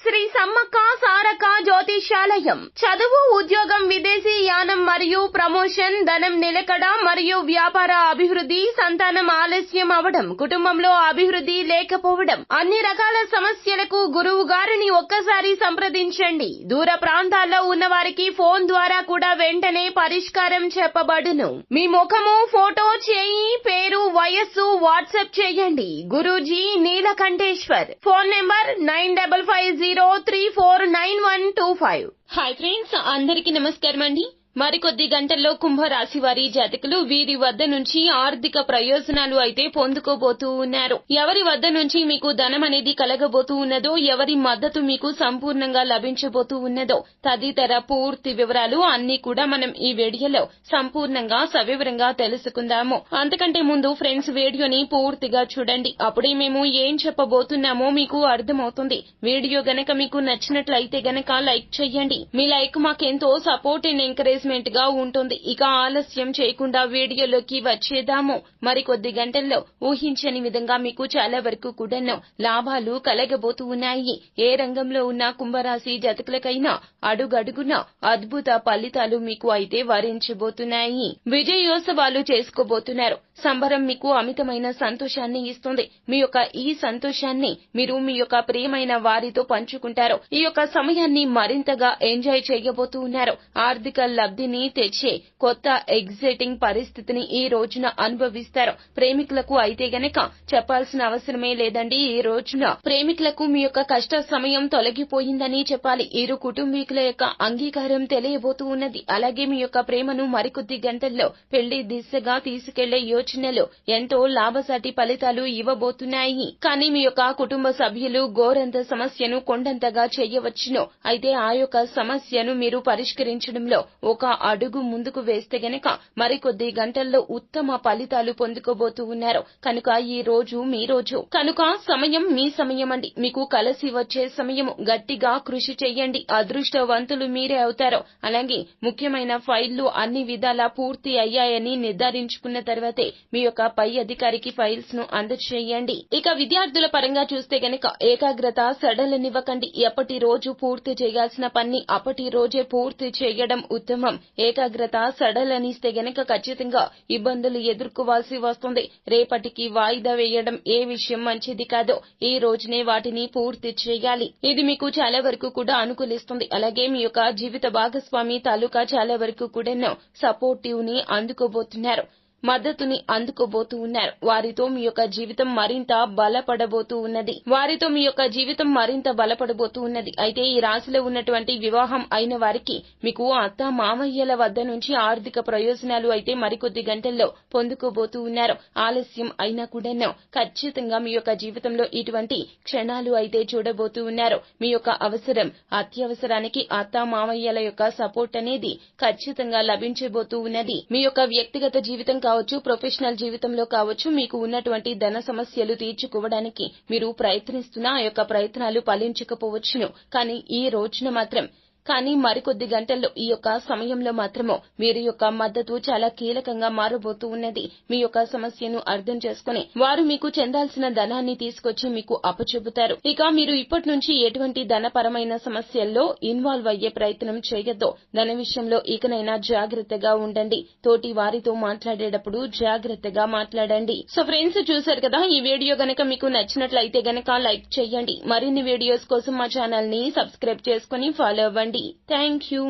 శ్రీ సమ్మక్క సారక్క జ్యోతిష్యాలయం. చదువు, ఉద్యోగం, విదేశీ యానం మరియు ప్రమోషన్, ధనం నిలకడ మరియు వ్యాపార అభివృద్ధి, సంతానం ఆలస్యం అవడం, కుటుంబంలో అభివృద్ధి లేకపోవడం, అన్ని రకాల సమస్యలకు గురువు గారిని ఒక్కసారి సంప్రదించండి. దూర ప్రాంతాల్లో ఉన్న వారికి ఫోన్ ద్వారా కూడా వెంటనే పరిష్కారం చెప్పబడును. మీ ముఖము, ఫోటో, చేయి, పేరు, వయస్సు వాట్సాప్ చేయండి. Guruji Neelakanteshwar. Phone number 9550349125. Hi friends, అందరికీ నమస్కారం అండి. మరికొద్ది గంటల్లో కుంభరాశి వారి జాతకులు వీరి వద్ద నుంచి ఆర్థిక ప్రయోజనాలు అయితే పొందుకోబోతూ ఉన్నారు. ఎవరి వద్ద నుంచి మీకు ధనం అనేది కలగబోతూ ఉన్నదో, ఎవరి మద్దతు మీకు సంపూర్ణంగా లభించబోతూ ఉన్నదో తదితర పూర్తి వివరాలు అన్ని కూడా మనం ఈ వీడియోలో సంపూర్ణంగా సవివరంగా తెలుసుకుందాము. అంతకంటే ముందు ఫ్రెండ్స్, వీడియోని పూర్తిగా చూడండి. అప్పుడే మేము ఏం చెప్పబోతున్నామో మీకు అర్థమవుతుంది. వీడియో గనక మీకు నచ్చినట్లయితే గనక లైక్ చేయండి. మీ లైక్ మాకెంతో సపోర్ట్ అండ్ ఎంకరేజ్ గా ఉంటుంది. ఇక ఆలస్యం చేయకుండా వీడియోలోకి వచ్చేద్దాము. మరికొద్ది గంటల్లో ఊహించని విధంగా మీకు చాలా వరకు కూడా లాభాలు కలగబోతూ ఉన్నాయి. ఏ రంగంలో ఉన్న కుంభరాశి జాతకులకైనా అడుగడుగున అద్భుత ఫలితాలు మీకు అయితే వరించబోతున్నాయి. విజయోత్సవాలు చేసుకోబోతున్నారు. సంబరం మీకు అమితమైన సంతోషాన్ని ఇస్తుంది. మీ యొక్క ఈ సంతోషాన్ని మీరు మీ యొక్క ప్రియమైన వారితో పంచుకుంటారు. ఈ యొక్క సమయాన్ని మరింతగా ఎంజాయ్ చేయబోతూ ఉన్నారు. ఆర్థిక లబ్ధిని తెచ్చే కొత్త ఎగ్జైటింగ్ పరిస్థితిని ఈ రోజున అనుభవిస్తారు. ప్రేమికులకు అయితే గనక చెప్పాల్సిన అవసరమే లేదండి. ఈ రోజున ప్రేమికులకు మీ యొక్క కష్ట సమయం తొలగిపోయిందని చెప్పాలి. ఇరు కుటుంబీకుల యొక్క అంగీకారం తెలియబోతూ ఉన్నది. అలాగే మీ యొక్క ప్రేమను మరికొద్ది గంటల్లో పెళ్లి దిశగా తీసుకెళ్లే యోచనలు ఎంతో లాభసాటి ఫలితాలు ఇవ్వబోతున్నాయి. కానీ మీ యొక్క కుటుంబ సభ్యులు గోరంత సమస్యను కొండంతగా చేయవచ్చును. అయితే ఆ యొక్క సమస్యను మీరు పరిష్కరించడంలో ఒక అడుగు ముందుకు వేస్తే గనక మరికొద్ది గంటల్లో ఉత్తమ ఫలితాలు పొందుకోబోతూ ఉన్నారు. కనుక ఈ రోజు మీ రోజు, కనుక సమయం మీ సమయం అండి. మీకు కలిసి వచ్చే సమయం. గట్టిగా కృషి చెయ్యండి. అదృష్టవంతులు మీరే అవుతారు. అలాగే ముఖ్యమైన ఫైళ్లు అన్ని విధాలా పూర్తి అయ్యాయని నిర్ధారించుకున్న తర్వాతే మీ యొక్క పై అధికారికి ఫైల్స్ ను అందజేయండి. ఇక విద్యార్థుల పరంగా చూస్తే గనక ఏకాగ్రత సడలనివ్వకండి. ఎప్పటి రోజు పూర్తి చేయాల్సిన పని అప్పటి రోజే పూర్తి చేయడం ఉత్తమం. ఏకాగ్రత సడలనిస్తే గనక ఖచ్చితంగా ఇబ్బందులు ఎదుర్కోవాల్సి వస్తుంది. రేపటికి వాయిదా వేయడం ఏ విషయం మంచిది కాదు. ఈ రోజునే వాటిని పూర్తి చేయాలి. ఇది మీకు చాలా వరకు కూడా అనుకూలిస్తుంది. అలాగే మీ యొక్క జీవిత భాగస్వామి తాలూకా చాలా వరకు కూడా సపోర్టివ్ ని అందుకోబోతున్నారు, మద్దతుని అందుకోబోతూ ఉన్నారు. వారితో మీ యొక్క జీవితం మరింత బలపడబోతూ ఉన్నది. అయితే ఈ రాశిలో ఉన్నటువంటి వివాహం అయిన వారికి మీకు అత్త మామయ్యల వద్ద నుంచి ఆర్థిక ప్రయోజనాలు అయితే మరికొద్ది గంటల్లో పొందుకోబోతూ ఉన్నారు. ఆలస్యం అయినా కూడా ఖచ్చితంగా మీ యొక్క జీవితంలో ఇటువంటి క్షణాలు అయితే చూడబోతూ ఉన్నారు. మీ యొక్క అవసరం, అత్యవసరానికి అత్త మామయ్యల యొక్క సపోర్ట్ అనేది ఖచ్చితంగా లభించబోతూ ఉన్నది. మీ యొక్క వ్యక్తిగత జీవితం కావచ్చు, ప్రొఫెషనల్ జీవితంలో కావచ్చు, మీకు ఉన్నటువంటి ధన సమస్యలు తీర్చుకోవడానికి మీరు ప్రయత్నిస్తున్న ఆ యొక్క ప్రయత్నాలు ఫలించకపోవచ్చును. కానీ మరికొద్ది గంటల్లో ఈ యొక్క సమయంలో మాత్రము వీరి యొక్క మద్దతు చాలా కీలకంగా మారబోతూ ఉన్నది. మీ యొక్క సమస్యను అర్థం చేసుకుని వారు మీకు చెందాల్సిన ధనాన్ని తీసుకొచ్చి మీకు అప్పచెబుతారు. ఇక మీరు ఇప్పటి నుంచి ఎటువంటి ధనపరమైన సమస్యల్లో ఇన్వాల్వ్ అయ్యే ప్రయత్నం చేయొద్దు. ధన విషయంలో ఇకనైనా జాగ్రత్తగా ఉండండి. తోటి వారితో మాట్లాడేటప్పుడు జాగ్రత్తగా మాట్లాడండి. సో ఫ్రెండ్స్, చూశారు కదా, ఈ వీడియో గనక మీకు నచ్చినట్లయితే గనక లైక్ చేయండి. మరిన్ని వీడియోస్ కోసం మా ఛానల్ ని సబ్స్క్రైబ్ చేసుకుని ఫాలో అవ్వండి. Thank you.